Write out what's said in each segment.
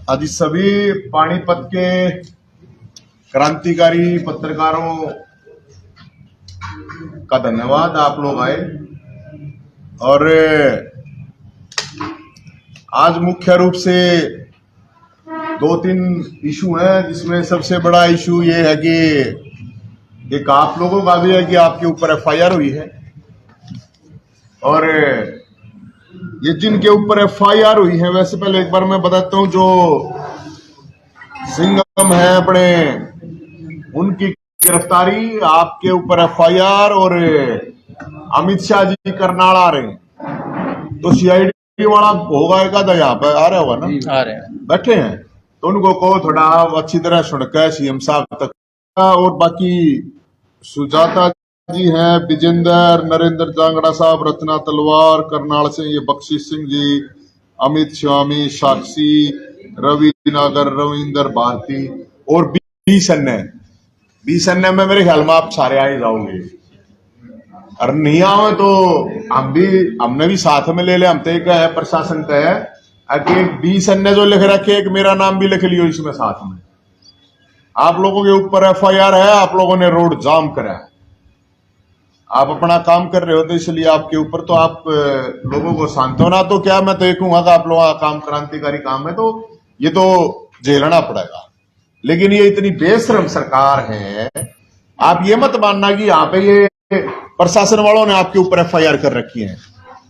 आज सभी पानीपत के क्रांतिकारी पत्रकारों का धन्यवाद, आप लोग आए। और आज मुख्य रूप से 2-3 इशू हैं, जिसमें सबसे बड़ा इशू ये है कि एक आप लोगों का भी है कि आपके ऊपर एफआईआर हुई है, और ये जिनके ऊपर एफआईआर हुई है, वैसे पहले एक बार मैं बताता हूं, जो सिंघम है अपने, उनकी गिरफ्तारी, आपके ऊपर एफआईआर, और अमित शाह जी करनाल आ रहे हैं, तो सीआईडी वाला होगा एक आधा, यहाँ पे आ रहा होगा ना, आ रहे हैं, बैठे हैं, तो उनको कहो थोड़ा अच्छी तरह सुनकर सीएम साहब तक। और बाकी सुजाता जी हैं, विजेंद्र, नरेंद्र जांगड़ा साहब, रचना तलवार, करनाल से ये बख्शी सिंह जी, अमित स्वामी, साक्षी, रवि नागर, रविंदर भारती और बी सन्ने में मेरे ख्याल में आप सारे आ ही जाओगे। और नहीं आओ तो हमने भी साथ में ले ले, हम तो एक है प्रशासन का है, एक बी सन्ने जो लिख रखे, एक मेरा नाम भी लिख लियो इसमें साथ में। आप लोगों के ऊपर एफआईआर है, आप लोगों ने रोड जाम करा है, आप अपना काम कर रहे हो, तो इसलिए आपके ऊपर, तो आप लोगों को सांत्वना, तो क्या मैं तो ये कहूंगा कि आप लोगों का काम क्रांतिकारी काम है, तो ये तो झेलना पड़ेगा। लेकिन ये इतनी बेशरम सरकार है, आप ये मत मानना कि यहाँ पे ये प्रशासन वालों ने आपके ऊपर एफआईआर कर रखी है।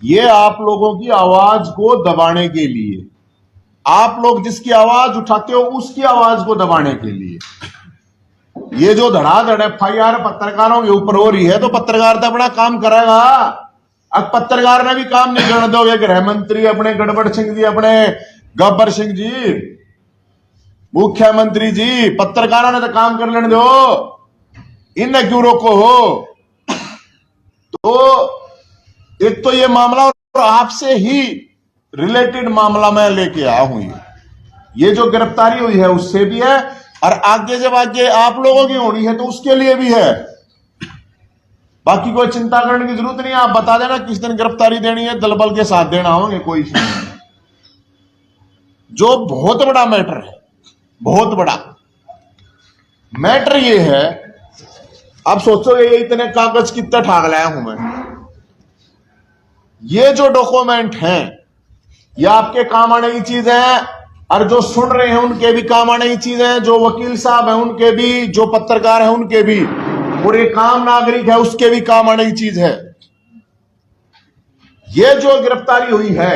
ये आप लोगों की आवाज को दबाने के लिए, आप लोग जिसकी आवाज उठाते हो उसकी आवाज को दबाने के लिए ये जो धड़ाधड़ एफआईआर पत्रकारों के ऊपर हो रही है, तो पत्रकार तो अपना काम करेगा। अब पत्रकार ने भी काम नहीं करने दोगे, गृह मंत्री अपने गड़बड़ सिंह जी, अपने गब्बर सिंह जी, मुख्यमंत्री जी, पत्रकारों ने तो काम कर लेने दो, इन्हें क्यों रोको हो? तो एक तो ये मामला, और आपसे ही रिलेटेड मामला मैं लेके आया हूं, ये जो गिरफ्तारी हुई है उससे भी है, और आगे जब आगे आप लोगों की होनी है तो उसके लिए भी है। बाकी कोई चिंता करने की जरूरत नहीं है, आप बता देना किस दिन गिरफ्तारी देनी है, दल बल के साथ देना होंगे, कोई इश्यू नहीं। जो बहुत बड़ा मैटर है, बहुत बड़ा मैटर ये है, आप सोचो ये इतने कागज कितना ठाक लाया हूं मैं, ये जो डॉक्यूमेंट हैं ये आपके काम आने की चीज है, और जो सुन रहे हैं उनके भी काम आने की चीज है, जो वकील साहब हैं उनके भी, जो पत्रकार हैं उनके भी, और एक आम नागरिक है उसके भी काम आने की चीज है। ये जो गिरफ्तारी हुई है,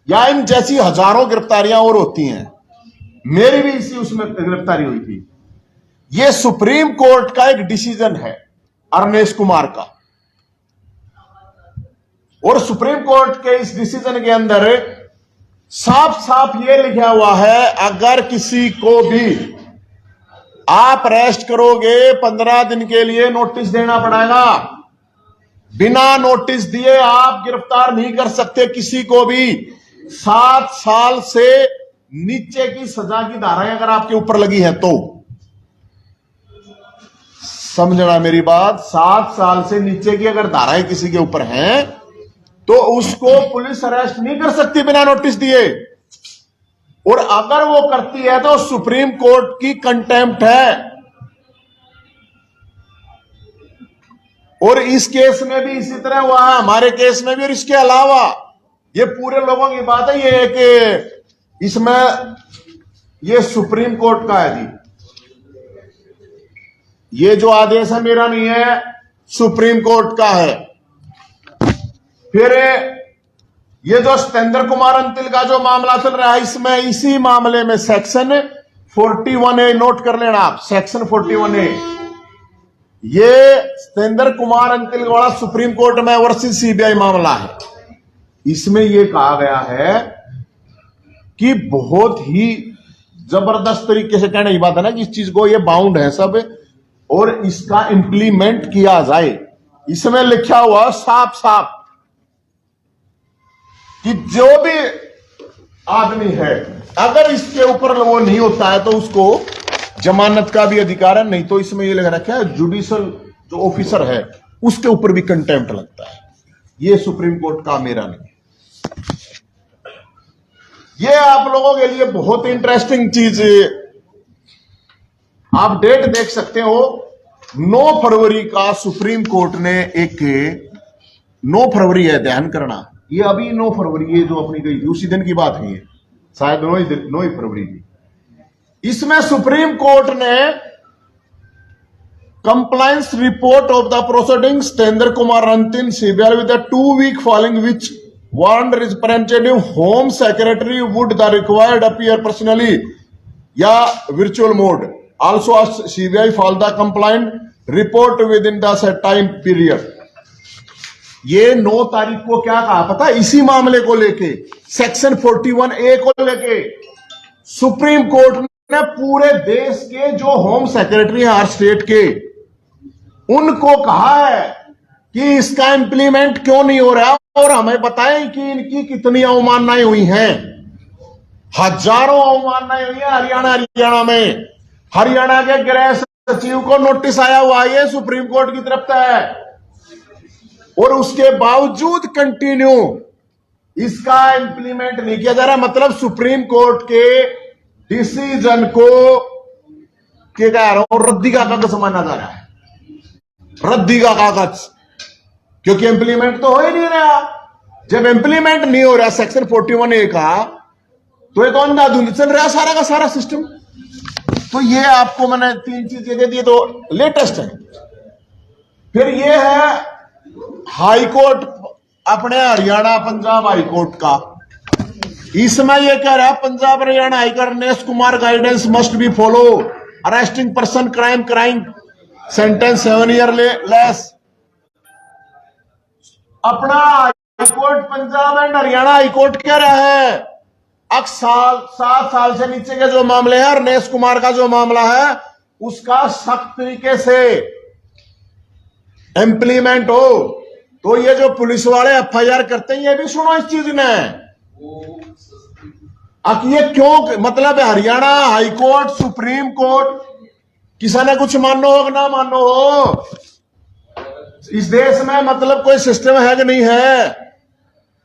या इन जैसी हजारों गिरफ्तारियां और होती हैं, मेरी भी इसी उसमें गिरफ्तारी हुई थी। ये सुप्रीम कोर्ट का एक डिसीजन है अरनेश कुमार का, और सुप्रीम कोर्ट के इस डिसीजन के अंदर साफ साफ ये लिखा हुआ है, अगर किसी को भी आप अरेस्ट करोगे 15 दिन के लिए नोटिस देना पड़ेगा। बिना नोटिस दिए आप गिरफ्तार नहीं कर सकते किसी को भी। 7 साल से नीचे की सजा की धाराएं अगर आपके ऊपर लगी है तो, समझना मेरी बात, 7 साल से नीचे की अगर धाराएं किसी के ऊपर हैं तो उसको पुलिस अरेस्ट नहीं कर सकती बिना नोटिस दिए, और अगर वो करती है तो सुप्रीम कोर्ट की कंटेम्प्ट है। और इस केस में भी इसी तरह हुआ है, हमारे केस में भी, और इसके अलावा ये पूरे लोगों की बात है, ये है कि इसमें ये सुप्रीम कोर्ट का है जी, ये जो आदेश है मेरा नहीं है, सुप्रीम कोर्ट का है। फिर ये जो सत्येंद्र कुमार अंतिल का जो मामला चल रहा है, इसमें इसी मामले में सेक्शन 41A, नोट कर लेना आप, सेक्शन 41A, ये सत्येंद्र कुमार अंतिल वाला सुप्रीम कोर्ट में वर्सेस सीबीआई मामला है। इसमें यह कहा गया है कि बहुत ही जबरदस्त तरीके से, कहने की बात है ना कि इस चीज को, ये बाउंड है सब, और इसका इंप्लीमेंट किया जाए। इसमें लिखा हुआ साफ साफ कि जो भी आदमी है, अगर इसके ऊपर वो नहीं होता है तो उसको जमानत का भी अधिकार है, नहीं तो इसमें ये लग रखा है जुडिशियल जो ऑफिसर है उसके ऊपर भी कंटेम्प्ट लगता है। ये सुप्रीम कोर्ट का, मेरा नहीं। ये आप लोगों के लिए बहुत इंटरेस्टिंग चीज, आप डेट देख सकते हो। 9 फरवरी का सुप्रीम कोर्ट ने 9 फरवरी है, ध्यान करना, ये अभी 9 फरवरी ये जो अपनी गई थी उसी दिन की बात है, ये शायद 9 फरवरी की। इसमें सुप्रीम कोर्ट ने compliance report of the proceedings Tendra Kumar Rantin CBI with a 2 week following which warned representative Home Secretary would the required appear personally या virtual mode. Also as CBI filed the compliant report within the set time period. ये 9 तारीख को क्या कहा पता, इसी मामले को लेके सेक्शन 41A को लेके सुप्रीम कोर्ट ने पूरे देश के जो होम सेक्रेटरी हैं हर स्टेट के, उनको कहा है कि इसका इंप्लीमेंट क्यों नहीं हो रहा और हमें बताएं कि इनकी कितनी अवमाननाएं हुई हैं। हजारों अवमाननाएं हुई हैं हरियाणा में। हरियाणा के गृह सचिव को नोटिस आया हुआ है, ये सुप्रीम कोर्ट की तरफ से है, और उसके बावजूद कंटिन्यू इसका इंप्लीमेंट नहीं किया जा रहा। मतलब सुप्रीम कोर्ट के डिसीजन को क्या कह रहा हूं, रद्दी का कागज माना जा रहा है, रद्दी का कागज, क्योंकि इंप्लीमेंट तो हो ही नहीं रहा। जब इंप्लीमेंट नहीं हो रहा सेक्शन 41A का, तो ये तो अंधाधुंध चल रहा सारा का सारा सिस्टम। तो ये आपको मैंने 3 चीजें दे दी, तो लेटेस्ट है। फिर ये है हाई कोर्ट, अपने हरियाणा पंजाब हाई कोर्ट का। इसमें ये कह रहा है Punjab Haryana high court Ramesh Kumar guidance must be follow, arresting person crime sentence 7 year less. अपना high court Punjab and Haryana high court कह रहा है अब 7 साल से नीचे के जो मामले हैं, रमेश कुमार का जो मामला है उसका सख्त तरीके से इंप्लीमेंट हो। तो ये जो पुलिस वाले FIR करते हैं, ये भी सुनो इस चीज ने, अब ये क्यों, मतलब हरियाणा हाईकोर्ट सुप्रीम कोर्ट किसी ने कुछ मानो हो ना मानो हो, इस देश में मतलब कोई सिस्टम है कि नहीं है।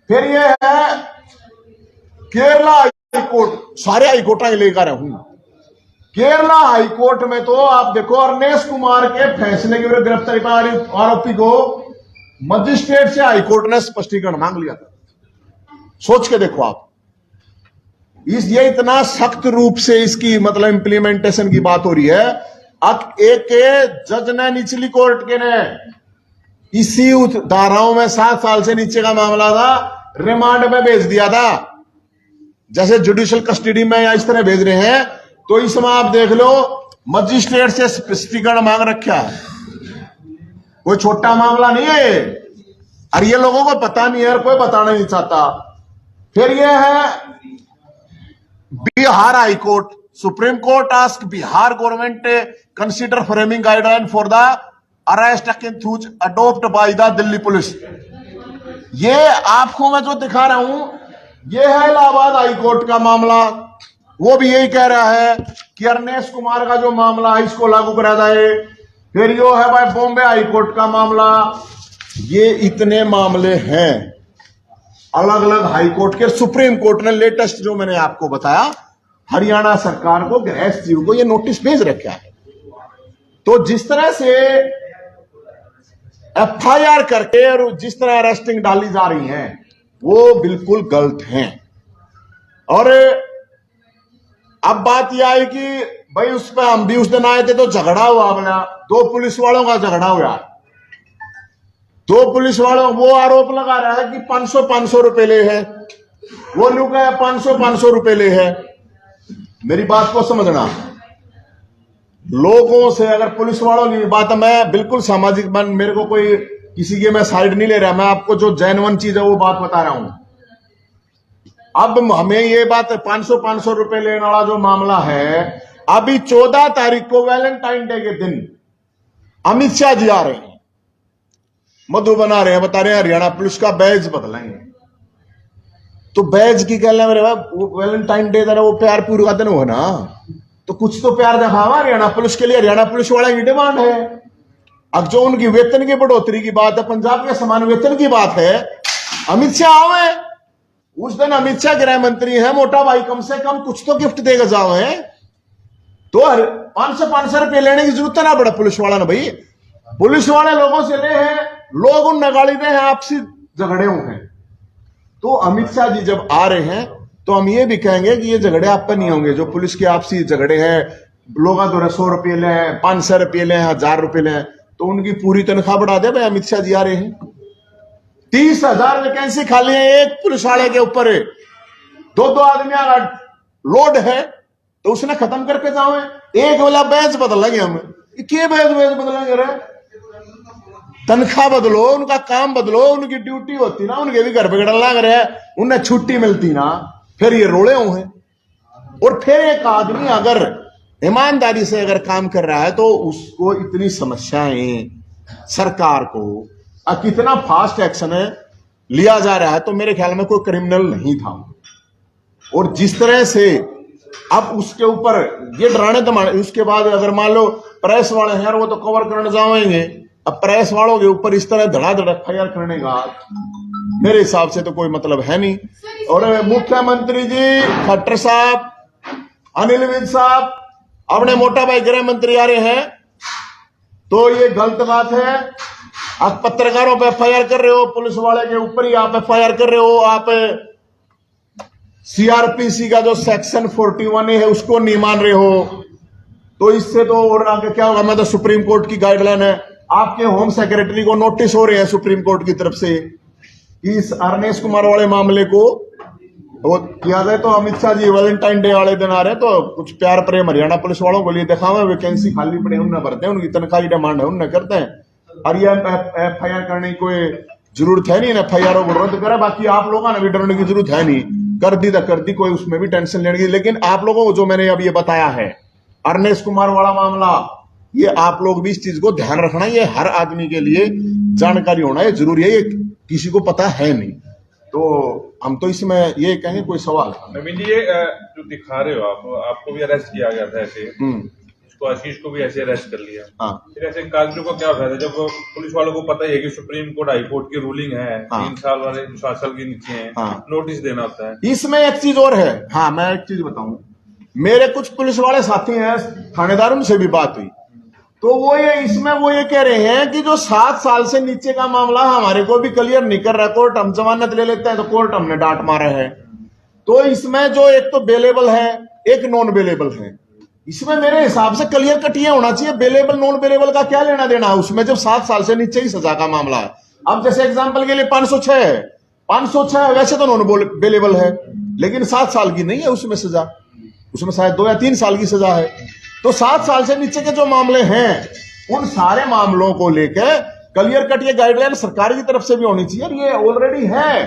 फिर ये है केरला हाईकोर्ट, सारे हाईकोर्ट लेकर हूं। केरला हाईकोर्ट में तो आप देखो, रमेश कुमार के फैसले की विरुद्ध गिरफ्तारी पाने आरोपी को मजिस्ट्रेट से हाईकोर्ट ने स्पष्टीकरण मांग लिया था। सोच के देखो आप, ये इतना सख्त रूप से इसकी मतलब इंप्लीमेंटेशन की बात हो रही है। अब एक जज ने निचली कोर्ट के ने इसी धाराओं में 7 साल से नीचे का मामला था, रिमांड में भेज दिया था, जैसे जुडिशियल कस्टडी में या इस तरह भेज रहे हैं। तो इसमें आप देख लो मजिस्ट्रेट से स्पष्टीकरण मांग रखा है, कोई छोटा मामला नहीं है, और ये लोगों को पता नहीं है और कोई बताना नहीं चाहता। फिर ये है Bihar high court, supreme court ask Bihar government consider framing guideline for the arrest adopt by the Delhi police. ये आपको मैं जो दिखा रहा हूं, ये है इलाहाबाद हाई कोर्ट का मामला। वो भी यही कह रहा है कि रमेश कुमार का जो मामला है इसको लागू करा जाए। फिर यो है भाई बॉम्बे हाई कोर्ट का मामला। ये इतने मामले हैं अलग अलग हाई कोर्ट के। सुप्रीम कोर्ट ने लेटेस्ट जो मैंने आपको बताया, हरियाणा सरकार को, गृह सचिव को ये नोटिस भेज रखा है। तो जिस तरह से FIR करके और जिस तरह अरेस्टिंग डाली जा रही है वो बिल्कुल गलत है। और अब बात यह आई कि भाई उस पर हम भी उस दिन आए थे तो झगड़ा हुआ, अपना 2 पुलिस वालों का झगड़ा हुआ। 2 पुलिस वालों वो आरोप लगा रहा है कि 500 रुपए ले है, वो लोग 500 रुपए ले है। मेरी बात को समझना, लोगों से अगर पुलिस वालों की बात, मैं बिल्कुल सामाजिक मन, मेरे को कोई किसी के मैं साइड नहीं ले रहा, मैं आपको जो जेन्युइन चीज है वो बात बता रहा हूं। अब हमें ये बात 500 रुपए लेने वाला जो मामला है, अभी 14 तारीख को वैलेंटाइन डे के दिन अमित शाह जी आ रहे हैं, मधु बना रहे हैं, बता रहे हैं हरियाणा पुलिस का बैज बदलेंगे। तो बैज की कहना मेरे वैलेंटाइन डे वो प्यार पूरा का दिन हो ना, तो कुछ तो प्यार दिखावा हरियाणा पुलिस के लिए। हरियाणा पुलिस वाला की डिमांड है। अब जो उनकी वेतन की बढ़ोतरी की बात है, पंजाब के समान वेतन की बात है, अमित शाह आवे, उस दिन अमित शाह गृह मंत्री है, मोटा भाई कम से कम कुछ तो गिफ्ट देगा जाओ है। तो 500 रुपये लेने की जरूरत है ना बड़ा पुलिस वाला ना भाई। पुलिस वाले लोगों से ले हैं, लोग उन नगाड़ी दे हैं, आपसी झगड़े हुए हैं। तो अमित शाह जी जब आ रहे हैं तो हम ये भी कहेंगे कि ये झगड़े आप पर नहीं होंगे, जो पुलिस के आपसी झगड़े हैं, लोग 100 रुपये लें, 500 रुपये लें, 1000 रुपये लें, तो उनकी पूरी तनख्वाह बढ़ा दे भाई। अमित शाह जी आ रहे हैं, 30,000 वैकेंसी खाली है एक पुलिस वाले के ऊपर, 2-2 आदमी अगर लोड है तो उसने खत्म करके जाओ। एक वाला बैच बदलेंगे हम, क्या बैच बदलेंगे रे? तनख्वाह बदलो, उनका काम बदलो, उनकी ड्यूटी होती ना, उनके भी घर पे गड़ल लग रहे हैं, उन्हें छुट्टी मिलती ना, फिर ये रोले हुए हैं। और फिर एक आदमी अगर ईमानदारी से अगर काम कर रहा है तो उसको इतनी समस्याएं सरकार को कितना फास्ट एक्शन लिया जा रहा है, तो मेरे ख्याल में कोई क्रिमिनल नहीं था। और जिस तरह से अब उसके ऊपर ये डराने दमाने, उसके बाद अगर मान लो प्रेस वाले हैं वो तो कवर करने जाएंगे, अब प्रेस वालों के ऊपर इस तरह धड़ाधड़ FIR करने का मेरे हिसाब से तो कोई मतलब है नहीं। और मुख्यमंत्री जी, खट्टर साहब, अनिल विज साहब, अपने मोटा भाई गृह मंत्री आ रहे हैं, तो ये गलत बात है। आप पत्रकारों पे FIR कर रहे हो, पुलिस वाले के ऊपर ही आप FIR कर रहे हो, आप CRPC का जो सेक्शन 41 है उसको नहीं मान रहे हो, तो इससे तो और आगे क्या होगा? मैं तो सुप्रीम कोर्ट की गाइडलाइन है, आपके होम सेक्रेटरी को नोटिस हो रहे हैं सुप्रीम कोर्ट की तरफ से कि इस अरनेश कुमार वाले मामले को वो किया जाए। तो अमित शाह जी वैलेंटाइन डे वाले दिन आ रहे हैं, तो कुछ प्यार प्रेम हरियाणा पुलिस वालों को लिए दिखावा, वैकेंसी खाली पड़े उनने भरते हैं, उनकी तनख्वाह की डिमांड है उनने करते हैं, और ये FIR करने की कोई जरूरत है नहीं, FIR को रद्द करा। बाकी आप लोगों ने भी डरने की जरूरत है नहीं, कर दी तो कर दी, कोई उसमें भी टेंशन लेने की। लेकिन आप लोगों को जो मैंने अब ये बताया है अरनेश कुमार वाला मामला, ये आप लोग भी इस चीज को ध्यान रखना, ये हर आदमी के लिए जानकारी होना ये जरूरी है, ये किसी को पता है नहीं। तो हम तो इसमें ये कहेंगे कोई सवाल नवीन जी, ये जो दिखा रहे हो आप, आपको भी अरेस्ट किया गया था ऐसे, इसको आशीष को भी ऐसे अरेस्ट कर लिया। हाँ। फिर ऐसे कागजों का क्या फायदा जब पुलिस वालों को पता ही है कि सुप्रीम कोर्ट हाई कोर्ट की रूलिंग है, 3 साल वाले 7 साल के नीचे है, नोटिस देना होता है। इसमें एक चीज और है, हाँ मैं एक चीज बताऊं, मेरे कुछ पुलिस वाले साथी हैं, थानेदार, उनसे भी बात हुई, तो वो ये कह रहे हैं कि जो 7 साल से नीचे का मामला हमारे को भी क्लियर नहीं कर रहा, कोर्ट हम जमानत ले लेते हैं तो कोर्ट हमने डांट मारा है। तो इसमें जो एक तो बेलेबल है, एक नॉन बेलेबल है, इसमें मेरे हिसाब से क्लियर कट ये होना चाहिए, बेलेबल नॉन बेलेबल का क्या लेना देना है उसमें, जब 7 साल से नीचे ही सजा का मामला है। अब जैसे एग्जाम्पल के लिए 506 है, 506 वैसे तो नॉन बेलेबल है, लेकिन 7 साल की नहीं है उसमें सजा, उसमें शायद 2 या 3 साल की सजा है। तो 7 साल से नीचे के जो मामले हैं उन सारे मामलों को लेकर क्लियर कट ये गाइडलाइन सरकार की तरफ से भी होनी चाहिए, ये ऑलरेडी है।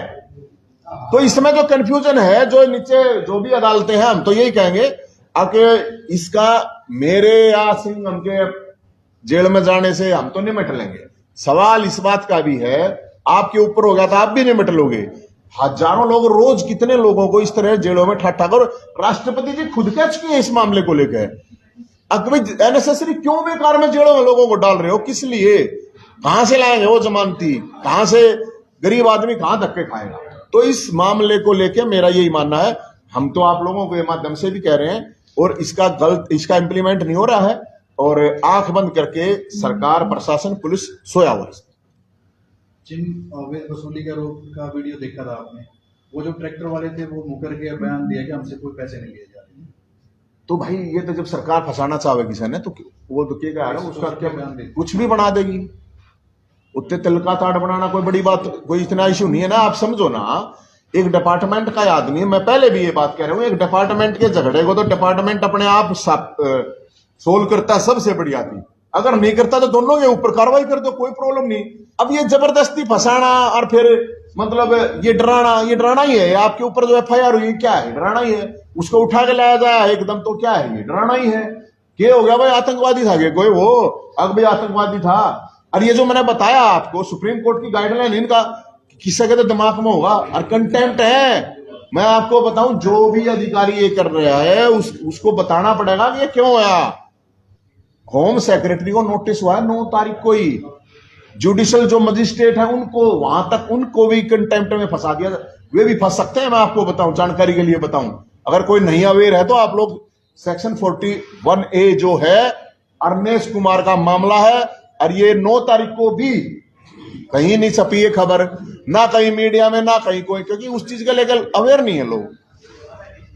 तो इसमें जो कंफ्यूजन है, जो नीचे जो भी अदालतें हैं, हम तो यही कहेंगे कि इसका मेरे या सिंघम के जेल में जाने से हम तो निपट लेंगे। सवाल इस बात का भी है, आपके ऊपर होगा तो आप भी निपट लोगे। हजारों लोग रोज, कितने लोगों को इस तरह जेलों में ठाठा कर, राष्ट्रपति जी खुद कह चुके हैं इस मामले को लेकर। अननेसेसरी क्यों बेकार में जेलों में लोगों को डाल रहे हो, किस लिए? कहां से लाएंगे वो जमानती, कहां से गरीब आदमी कहां धक्के खाएगा? तो इस मामले को लेकर मेरा यही मानना है, हम तो आप लोगों के माध्यम से भी कह रहे हैं, और इसका इंप्लीमेंट नहीं हो रहा है, और आंख बंद करके सरकार, प्रशासन, पुलिस सोया हुआ है। जिन वसूली का आरोप का वीडियो देखा था आपने, वो जो ट्रैक्टर वाले थे वो मुकर के बयान दिया कि हमसे कोई पैसे नहीं लिए जा रहे। तो भाई ये तो जब सरकार फंसाना चाहे किसी ने, तो वो तो क्या है, उसका क्या कुछ भी बना देगी, उत्ते तिल का ताड़ बनाना कोई बड़ी बात, कोई इतना इशू नहीं है ना। आप समझो ना, एक डिपार्टमेंट का आदमी, मैं पहले भी ये बात कह रहा हूं, एक डिपार्टमेंट के झगड़े को तो डिपार्टमेंट अपने आप सोल्व करता, सबसे बढ़िया थी। अगर नहीं करता तो दोनों के ऊपर कार्रवाई कर दो, कोई प्रॉब्लम नहीं। अब ये जबरदस्ती फंसाना और फिर मतलब ये डराना ही है। आपके ऊपर जो FIR हुई क्या है, डराना ही है। उसको उठा के लाया जाए एकदम, तो क्या है, ये डराना ही है। क्या हो गया भाई, आतंकवादी था कोई, वो अब भी आतंकवादी था। और ये जो मैंने बताया आपको, सुप्रीम कोर्ट की गाइडलाइन, इनका किसी के तो दिमाग में होगा, और कंटेम्प्ट है। मैं आपको बताऊं, जो भी अधिकारी ये कर रहा है उसको बताना पड़ेगा कि ये क्यों होया। होम सेक्रेटरी को नोटिस हुआ है 9 तारीख को ही, जुडिशियल जो मजिस्ट्रेट है उनको, वहां तक उनको भी कंटेम्प्ट में फंसा दिया। वे भी फंस सकते हैं। मैं आपको बताऊं, जानकारी के लिए बताऊं, अगर कोई नहीं अवेयर है तो आप लोग सेक्शन 41A जो है अरनेश कुमार का मामला है, और ये 9 तारीख को भी कहीं नहीं छपी है खबर, ना कहीं मीडिया में, ना कहीं कोई, क्योंकि उस चीज के लेकर अवेयर नहीं है लोग।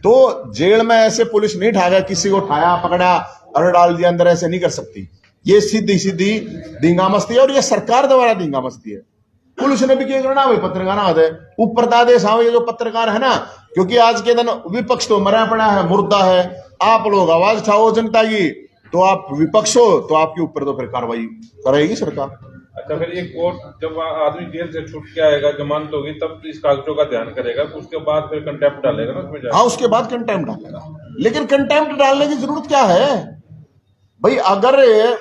तो जेल में ऐसे पुलिस नहीं ठागा, किसी को उठाया पकड़ा और डाल दिया अंदर, ऐसे नहीं कर सकती। ये सीधी सीधी दींगामस्ती है, और ये सरकार द्वारा दींगामस्ती है। पुलिस ने भी क्या करना, वे पत्रकार आते ऊपर दादे साहब, ये जो पत्रकार है ना, क्योंकि आज के दिन विपक्ष तो मरा पड़ा है, मुर्दा है। आप लोग आवाज उठाओ जनता की, तो आप विपक्ष हो, तो आपके ऊपर तो फिर कार्रवाई करेगी सरकार। अच्छा, फिर ये कोर्ट जब आदमी जेल से छूट के आएगा, जमानत होगी, तब इस कागजों का ध्यान करेगा, उसके बाद फिर कंटेम्प्ट डालेगा ना उसमें। हाँ, उसके बाद कंटेम्प्ट डालेगा। लेकिन कंटेम्प्ट डालने की जरूरत क्या है भाई? अगर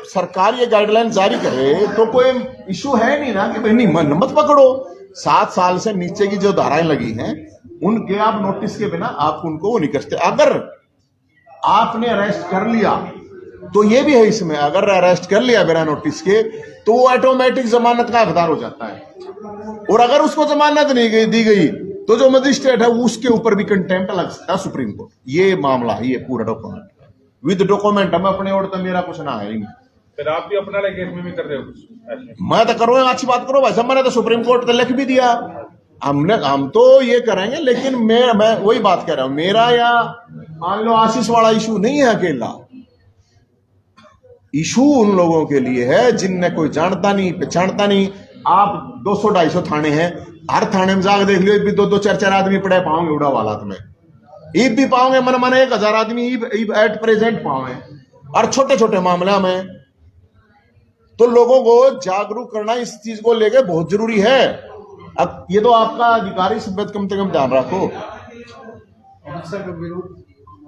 सरकार ये गाइडलाइन जारी करे तो कोई इशू है नहीं ना कि भाई नहीं मत पकड़ो। 7 साल से नीचे की जो धाराएं लगी हैं उनके आप नोटिस के बिना आप उनको वो नहीं करते। अगर आपने अरेस्ट कर लिया तो ये भी है इसमें, अगर अरेस्ट कर लिया बिना नोटिस के तो वो ऑटोमेटिक जमानत का हकदार हो जाता है। और अगर उसको जमानत नहीं दी गई तो जो मजिस्ट्रेट है उसके ऊपर भी कंटेम्प्ट लग सकता है सुप्रीम कोर्ट। ये मामला है, ये पूरा डॉक्यूमेंट विद डॉक्यूमेंट। हम अपने और तो मेरा कुछ ना है ही नहीं। फिर आप भी अपना केस में भी कर रहे हो कुछ? मैं तो करो, अच्छी बात करो भाई साहब, मैंने तो सुप्रीम कोर्ट लिख भी दिया। हम तो ये करेंगे, लेकिन मैं वही बात कह रहा हूं, मेरा या मान लो आशीष वाला इशू नहीं है अकेला। इशू उन लोगों के लिए है जिनने कोई जानता नहीं पहचानता नहीं। आप 200-250 थाने हैं, हर थाने में जाकर देख लियो, भी 2-2 4-4 आदमी पड़े पाओगे उड़ा वाला में। ईब भी पाओगे मन मन 1000 आदमी ईब एट प्रेजेंट पाओगे, और छोटे छोटे मामले में। तो लोगों को जागरूक करना इस चीज को लेके बहुत जरूरी है। अब ये तो आपका अधिकारी सभ्यता कम से कम ध्यान रखो। अमित शाह का विरोध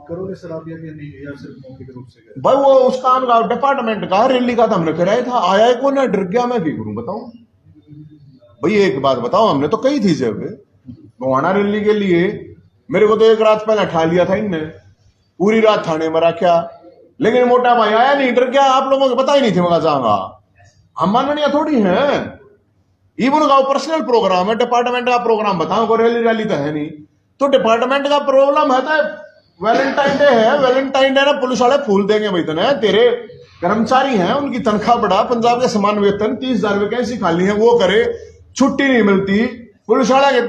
करोगे सर आप, या नहीं, या सिर्फ मौखिक रूप से? भाई वो उसका डिपार्टमेंट का रैली का तो हमने कराया था, आया को ना, डर गया। मैं क्या करूं बताओ भाई, एक बात बताओ, हमने तो कही थी जब गोवाना रैली के लिए, मेरे को तो 1 रात पहले उठा लिया था इनने, पूरी रात थाने में रखा, लेकिन मोटा भाई आया नहीं, डर गया। आप लोगों को पता ही नहीं थे मैं जाऊंगा, हम माननीय थोड़ी हैं। इवन का पर्सनल प्रोग्राम है, डिपार्टमेंट का प्रोग्राम बताओ, कोई रैली तो है नहीं। तो डिपार्टमेंट का प्रॉब्लम है तो वैलेंटाइन डे है, वैलेंटाइन डे ना पुलिस वाले फूल देंगे भाई, तने तेरे कर्मचारी हैं, उनकी तनख्वाह बढ़ा, पंजाब के समान वेतन, 30,000 वैकेंसी खाली है, वो करे, छुट्टी नहीं मिलती। पुलिस वाला के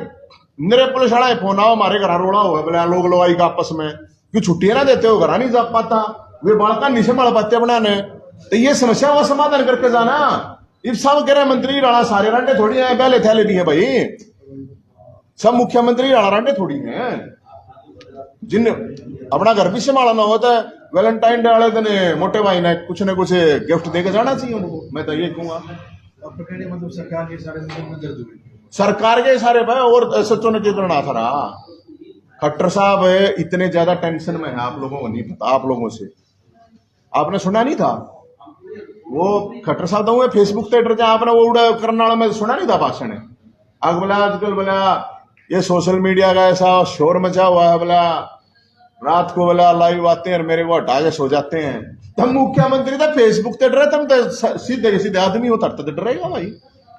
मेरे पुलिस वाला फोन आओ, हमारे घर रोड़ा हुआ बोले लोग लोग का आपस में क्यों छुट्टियां ना देते हो, घर नहीं जा पाता, वे बालका नहीं संभाल पाते बनाने। तो ये समस्या वो समाधान करके जाना। इब सब गृह मंत्री राणा सारे रांडे थोड़ी है, पहले थैले भी है भाई, सब मुख्यमंत्री राणा रांडे थोड़ी है। जिन अपना घर भी संभालना होता है, वैलेंटाइन डे वाले दिन मोटे भाई ने कुछ न कुछ गिफ्ट देके जाना चाहिए उनको, मैं तो ये कहूंगा। अब मतलब सरकार के सारे नजर दूरी, सरकार के इशारे पे, और सचो ने क्या करना था रहा। खट्टर साहब इतने ज्यादा टेंशन में है, आप लोगों को नहीं पता। आप लोगों से आपने सुना नहीं था वो खट्टर साहब तो फेसबुक थिएटर जहां आपने वो उड़ा करनाल में सुना नहीं था भाषण? अब बोला आजकल बोला ये सोशल मीडिया का ऐसा शोर मचा हुआ है, बोला रात को बोला लाइव आते हैं और मेरे को हटा के सो जाते हैं। तुम मुख्यमंत्री था, फेसबुक से डरे, तुम तो सीधे सीधे आदमी उतरते तो डरेगा भाई।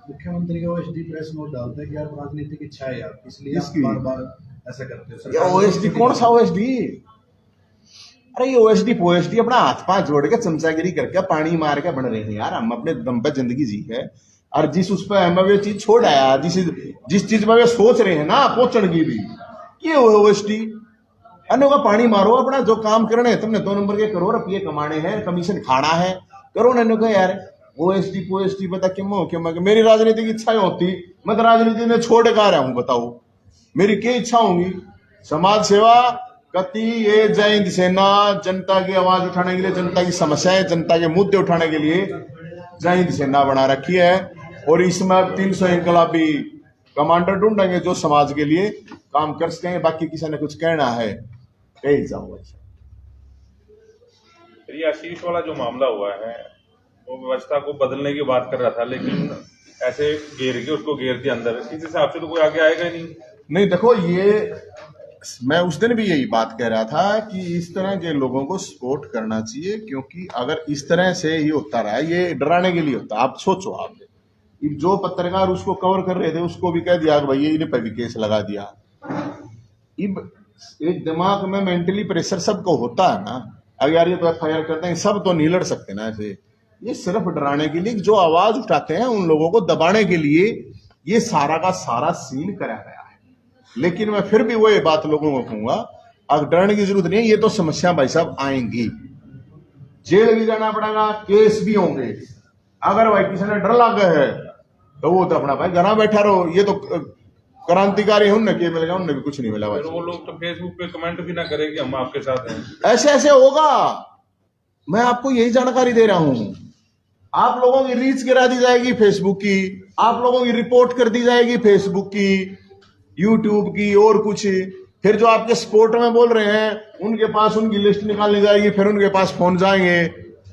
मुख्यमंत्री का ओएसडी प्रेस नोट डालता है कि आप राजनीतिक इच्छा है आप, इसलिए आप बार-बार ऐसा करते हो। ओएसडी कौन सा ओएसडी? अरे ये ओएसडी अपना हाथ पांव जोड़ के चमचागिरी करके पानी मार के बन रहे हैं यार। हम अपने दम पे जिंदगी जी है, और जिस उस पर हमें वो चीज छोड़ आया, जिस चीज में वे सोच रहे हैं ना पहुंचने की भी, ये ओएसडी अन्य का पानी मारो, अपना जो काम करने हैं तुमने 2 नंबर के करो, रुपये कमाने हैं, कमीशन खाना है, करो ना। को यार ओएसडी पता क्यों मेरी राजनीतिक इच्छाएं होती, मैं तो राजनीति में छोड़ कर रहा हूं, बताओ मेरी क्या इच्छा होंगी? समाज सेवा कति ये जय हिंद सेना, जनता की आवाज उठाने के लिए, जनता की समस्याएं, जनता के मुद्दे उठाने के लिए जय हिंद सेना बना रखी है। और इसमें 300 इनकलाबी कमांडर ढूंढेंगे जो समाज के लिए काम कर सकेंगे। बाकी किसी ने कुछ कहना है कही जाओ। ये आशीष वाला जो मामला हुआ है वो व्यवस्था को बदलने की बात कर रहा था, लेकिन ऐसे घेर के उसको घेर के अंदर, इस हिसाब से तो कोई आगे आएगा ही नहीं। देखो, ये मैं उस दिन भी यही बात कह रहा था कि इस तरह के लोगों को सपोर्ट करना चाहिए, क्योंकि अगर इस तरह से ही होता रहा, ये डराने के लिए होता। आप सोचो, आप जो पत्रकार उसको कवर कर रहे थे उसको भी कह दिया कि भाई इन्हें पर भी केस लगा दिया, एक दिमाग में मेंटली प्रेशर सबको होता है ना। अगर यार ये तो FIR करते हैं, सब तो नहीं लड़ सकते ना ऐसे। ये सिर्फ डराने के लिए, जो आवाज उठाते हैं उन लोगों को दबाने के लिए ये सारा का सारा सीन करा गया है। लेकिन मैं फिर भी वो ये बात लोगों को कहूंगा, अब डरने की जरूरत नहीं है। ये तो समस्या भाई साहब आएंगी, जेल भी जाना पड़ेगा, केस भी होंगे। अगर भाई किसी ने डर लग गया है तो वो तो अपना भाई घर बैठा रहो। ये तो क्रांतिकारी है, उनने क्या मिलेगा, उनने भी कुछ नहीं मिला भाई। फिर वो लोग तो फेसबुक पे कमेंट भी ना करें कि हम आपके साथ हैं। ऐसे ऐसे होगा। मैं आपको यही जानकारी दे रहा हूं। आप लोगों की रीच गिरा दी जाएगी फेसबुक की, आप लोगों की रिपोर्ट कर दी जाएगी फेसबुक की, यूट्यूब की और कुछ। फिर जो आपके सपोर्ट में बोल रहे हैं उनके पास उनकी लिस्ट निकालनी जाएगी, फिर उनके पास फोन जाएंगे,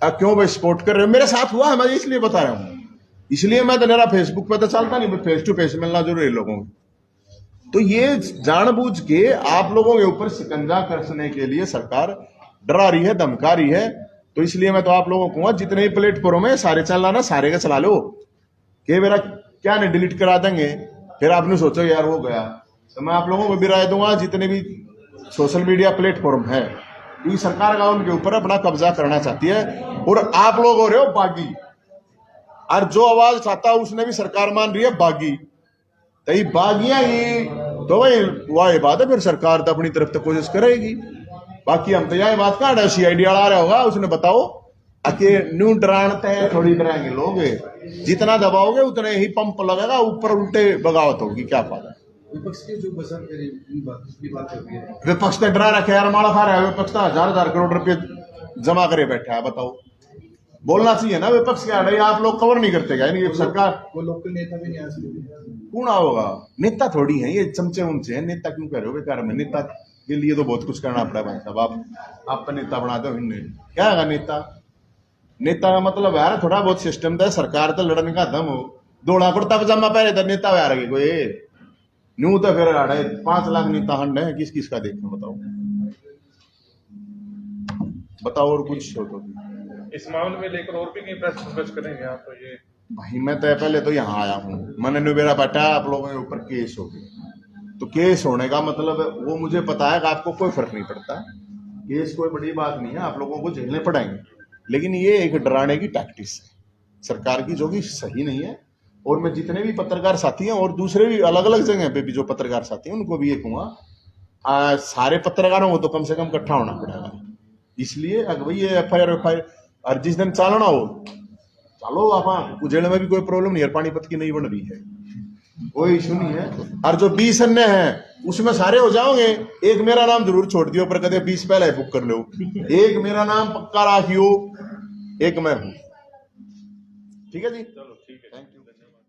अब क्यों भाई सपोर्ट कर रहे हो। मेरे साथ हुआ है, मैं इसलिए बता रहा हूं। इसलिए मैं तो मेरा फेसबुक पे तो चलता नहीं, फेस टू फेस मिलना जरूरी है लोगों को। तो ये जानबूझ के आप लोगों के ऊपर शिकंजा कसने के लिए सरकार डरा रही है, धमका रही है। तो इसलिए मैं तो आप लोगों को कहूंगा, जितने भी प्लेटफॉर्म है सारे चलना ना, सारे का चला लो। कि मेरा क्या नहीं डिलीट करा देंगे, फिर आपने सोचो यार हो गया। तो मैं आप लोगों को भी राय दूंगा, जितने भी सोशल मीडिया प्लेटफॉर्म है, क्योंकि सरकार का उनके ऊपर अपना कब्जा करना चाहती है और आप लोग हो रहे हो बागी। और जो आवाज उठाता है उसने भी सरकार मान रही है बागी। तो ये बागियां ही तो भाई वही बात है, फिर सरकार तो अपनी तरफ से कोशिश करेगी। बाकी हम तो यह बात कहा है, CID वाला आ रहा होगा, उसने बताओ अके न्यू डराते हैं, थोड़ी डराएंगे लोग। जितना दबाओगे उतने ही पंप लगेगा, ऊपर उल्टे बगावत होगी, क्या फायदा। विपक्ष की जो बसर करी की बात हो रही है, विपक्ष ने डरा रखे यार, माड़ा खा रहा है विपक्ष, 1000 करोड़ रुपए जमा करे बैठा है। बताओ, बोलना चाहिए ना विपक्ष क्या है, आप लोग कवर नहीं करते क्या? ये सरकार वो लोकल नेता भी नहीं आ सकते, कौन होगा? नेता थोड़ी है ये, चमचे उमचे हैं। नेता क्यों कह रहे हो बेकार में? नेता के लिए तो बहुत कुछ करना पड़ा भाई साहब। आप नेता बना दो, क्या है नेता? नेता का मतलब यार थोड़ा बहुत सिस्टम था, सरकार तो लड़ने का दम हो। दौड़ा कुर्ता पजामा पहने तो नेता आ रहे कोई न्यू तो फिर 5 लाख नेता हंड है, किस किस का देखें बताओ। बताओ और कुछ हो तो। इस मामले में लेकर और भी कहीं प्रेस कवरेज करेंगे आप? तो ये भाई मैं तो पहले तो यहाँ आया हूँ, मैंने मेरा बेटा आप लोगों के ऊपर केस हो गया। तो केस होने का मतलब वो मुझे पता है कि आपको कोई फर्क नहीं पड़ता, केस कोई बड़ी बात नहीं है, आप लोगों को झेलने पड़ेंगे। लेकिन ये एक डराने की टैक्टिक्स है सरकार की, जो कि सही नहीं है। और मैं जितने भी पत्रकार साथी हैं और दूसरे भी अलग अलग जगह पे भी जो पत्रकार साथी हैं, उनको भी ये कहूंगा, सारे पत्रकारों को तो कम से कम इकट्ठा होना पड़ेगा। इसलिए अगर भाई ये FIR और जिस दिन चालना हो चलो, आप उजेड़ में भी कोई प्रॉब्लम नहीं है, पानीपत की नहीं बन रही है, कोई इशू नहीं है। और जो 20 अन्य है उसमें सारे हो जाओगे। एक मेरा नाम जरूर छोड़ दियो, पर कदे 20 पहले बुक कर लो। एक मेरा नाम पक्का राखियो, एक मैं हूं। ठीक है जी, चलो ठीक है, थैंक यू। धन्यवाद।